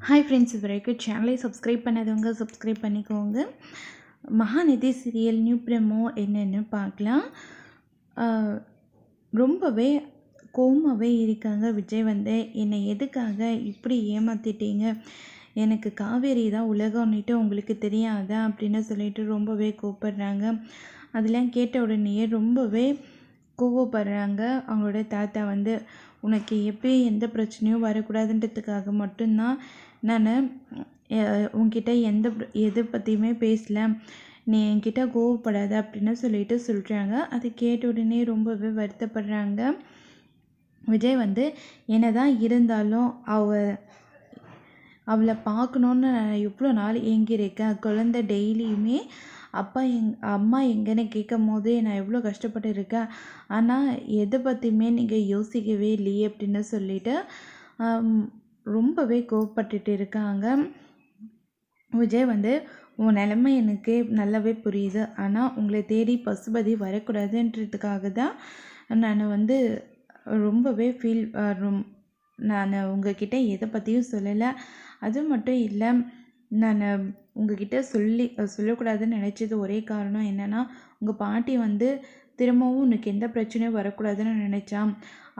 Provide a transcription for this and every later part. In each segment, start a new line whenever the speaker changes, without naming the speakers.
Hi friends, இது வரைக்கும் சேனலை சப்ஸ்கிரைப் பண்ணாதவங்க சப்ஸ்கிரைப் பண்ணிக்கோங்க. மகாநதி சீரியல் நியூ ப்ரெமோ என்னென்னு பார்க்கலாம். ரொம்பவே கோவமாகவே இருக்காங்க விஜய். என்னை எதுக்காக இப்படி ஏமாற்றிட்டீங்க, எனக்கு காவேரி தான் உலகம்னுட்டு உங்களுக்கு தெரியாதா அப்படின்னு சொல்லிட்டு ரொம்பவே கோவப்படுறாங்க. அதெல்லாம் கேட்ட உடனேயே ரொம்பவே கோவப்படுறாங்க. அவங்களோட தாத்தா உனக்கு எப்பயும் எந்த பிரச்சனையும் வரக்கூடாதுன்றதுக்காக மட்டும்தான் நான் உன்கிட்ட எதை பற்றியுமே பேசல, நீ என்கிட்ட கோவப்படாத அப்படின்னு சொல்லிட்டு சொல்கிறாங்க. அதை கேட்ட உடனே ரொம்பவே வருத்தப்படுறாங்க. விஜய் என்ன தான் இருந்தாலும் அவளை பார்க்கணுன்னு எவ்வளோ நாள் ஏங்கியிருக்கேன். குழந்தை டெய்லியுமே அம்மா எங்கன்னு கேட்கும் போது நான் எவ்வளோ கஷ்டப்பட்டு இருக்கேன், ஆனால் எதை பற்றியுமே நீங்கள் யோசிக்கவே இல்லையே அப்படின்னு சொல்லிட்டு ரொம்பவே கோவப்பட்டுட்டு இருக்காங்க. விஜய் உன் நிலைமை எனக்கு நல்லாவே புரியுது, ஆனால் உங்களை தேடி பசுபதி வரக்கூடாதுன்றதுக்காக தான் நான் ரொம்பவே நான் உங்ககிட்ட எதை பற்றியும் சொல்லலை. அது மட்டும் இல்லை, நான் உங்ககிட்ட சொல்லக்கூடாதுன்னு நினச்சது ஒரே காரணம் என்னென்னா, உங்கள் பாட்டி திரும்பவும் உனக்கு எந்த பிரச்சனையும் வரக்கூடாதுன்னு நினச்சான்.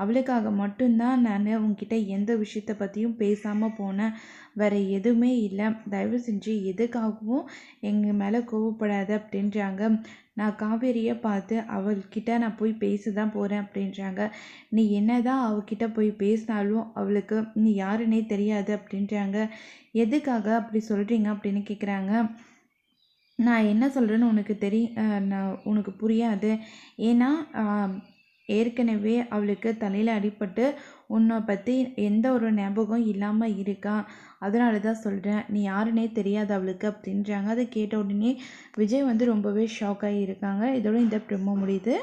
அவளுக்காக மட்டும்தான் நான் உங்ககிட்ட எந்த விஷயத்தை பற்றியும் பேசாமல் போனேன், வேறு எதுவுமே இல்லை. தயவு செஞ்சு எதுக்காகவும் எங்கள் மேலே கோவப்படாது அப்படின்றாங்க. நான் காவேரியை பார்த்து அவள்கிட்ட நான் போய் பேச தான் போகிறேன் அப்படின்றாங்க. நீ என்ன தான் அவகிட்ட போய் பேசினாலும் அவளுக்கு நீ யாருன்னே தெரியாது அப்படின்றாங்க. எதுக்காக அப்படி சொல்கிறீங்க அப்படின்னு கேட்குறாங்க. நான் என்ன சொல்கிறேன்னு உனக்கு புரியாது. ஏன்னா ஏற்கனவே அவளுக்கு தலையில் அடிபட்டு உன்னை பற்றி எந்த ஒரு ஞாபகம் இல்லாமல் இருக்கா, அதனால தான் சொல்கிறேன், நீ யாருன்னே தெரியாது அவளுக்கு அப்படின்றாங்க. அதை கேட்ட உடனே விஜய் ரொம்பவே ஷாக் ஆகி இருக்காங்க. இதோட இந்த ப்ரெமோ முடியுது.